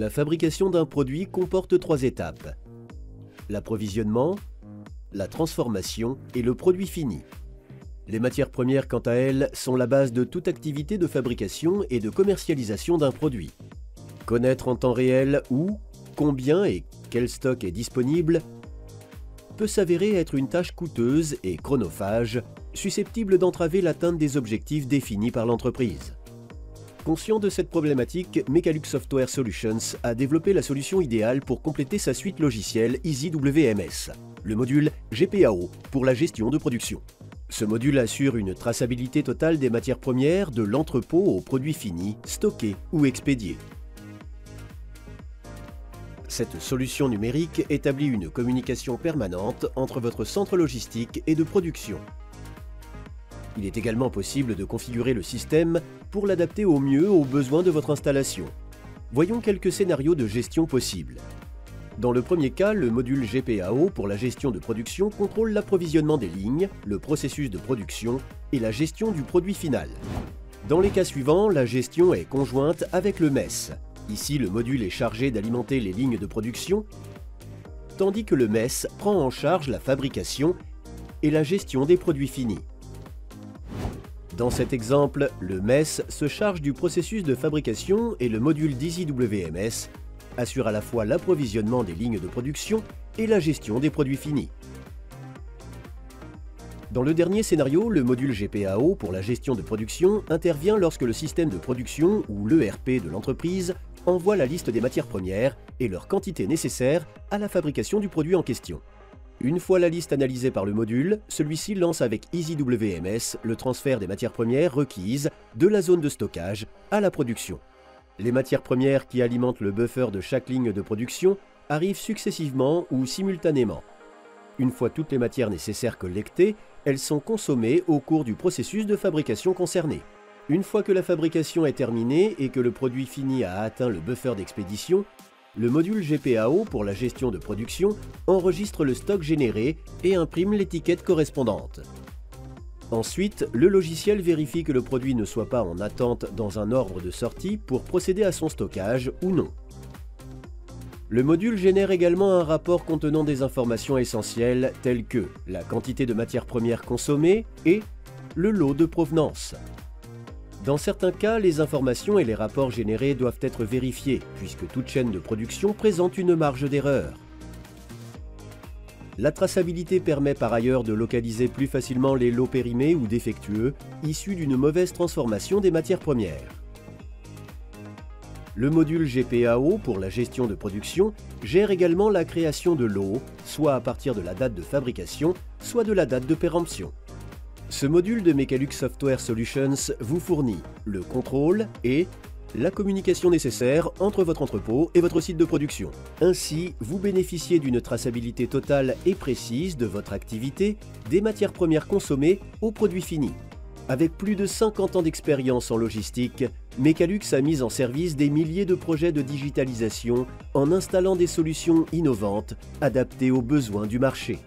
La fabrication d'un produit comporte 3 étapes: l'approvisionnement, la transformation et le produit fini. Les matières premières, quant à elles, sont la base de toute activité de fabrication et de commercialisation d'un produit. Connaître en temps réel où, combien et quel stock est disponible peut s'avérer être une tâche coûteuse et chronophage, susceptible d'entraver l'atteinte des objectifs définis par l'entreprise. Conscient de cette problématique, Mechalux Software Solutions a développé la solution idéale pour compléter sa suite logicielle EasyWMS, le module GPAO pour la gestion de production. Ce module assure une traçabilité totale des matières premières de l'entrepôt au produit fini, stocké ou expédié. Cette solution numérique établit une communication permanente entre votre centre logistique et de production. Il est également possible de configurer le système pour l'adapter au mieux aux besoins de votre installation. Voyons quelques scénarios de gestion possibles. Dans le premier cas, le module GPAO pour la gestion de production contrôle l'approvisionnement des lignes, le processus de production et la gestion du produit final. Dans les cas suivants, la gestion est conjointe avec le MES. Ici, le module est chargé d'alimenter les lignes de production, tandis que le MES prend en charge la fabrication et la gestion des produits finis. Dans cet exemple, le MES se charge du processus de fabrication et le module d'EasyWMS assure à la fois l'approvisionnement des lignes de production et la gestion des produits finis. Dans le dernier scénario, le module GPAO pour la gestion de production intervient lorsque le système de production ou l'ERP de l'entreprise envoie la liste des matières premières et leur quantité nécessaire à la fabrication du produit en question. Une fois la liste analysée par le module, celui-ci lance avec EasyWMS le transfert des matières premières requises de la zone de stockage à la production. Les matières premières qui alimentent le buffer de chaque ligne de production arrivent successivement ou simultanément. Une fois toutes les matières nécessaires collectées, elles sont consommées au cours du processus de fabrication concerné. Une fois que la fabrication est terminée et que le produit fini a atteint le buffer d'expédition, le module GPAO pour la gestion de production enregistre le stock généré et imprime l'étiquette correspondante. Ensuite, le logiciel vérifie que le produit ne soit pas en attente dans un ordre de sortie pour procéder à son stockage ou non. Le module génère également un rapport contenant des informations essentielles telles que la quantité de matières premières consommées et le lot de provenance. Dans certains cas, les informations et les rapports générés doivent être vérifiés, puisque toute chaîne de production présente une marge d'erreur. La traçabilité permet par ailleurs de localiser plus facilement les lots périmés ou défectueux, issus d'une mauvaise transformation des matières premières. Le module GPAO pour la gestion de production gère également la création de lots, soit à partir de la date de fabrication, soit de la date de péremption. Ce module de Mechalux Software Solutions vous fournit le contrôle et la communication nécessaire entre votre entrepôt et votre site de production. Ainsi, vous bénéficiez d'une traçabilité totale et précise de votre activité, des matières premières consommées aux produits finis. Avec plus de 50 ans d'expérience en logistique, Mechalux a mis en service des milliers de projets de digitalisation en installant des solutions innovantes adaptées aux besoins du marché.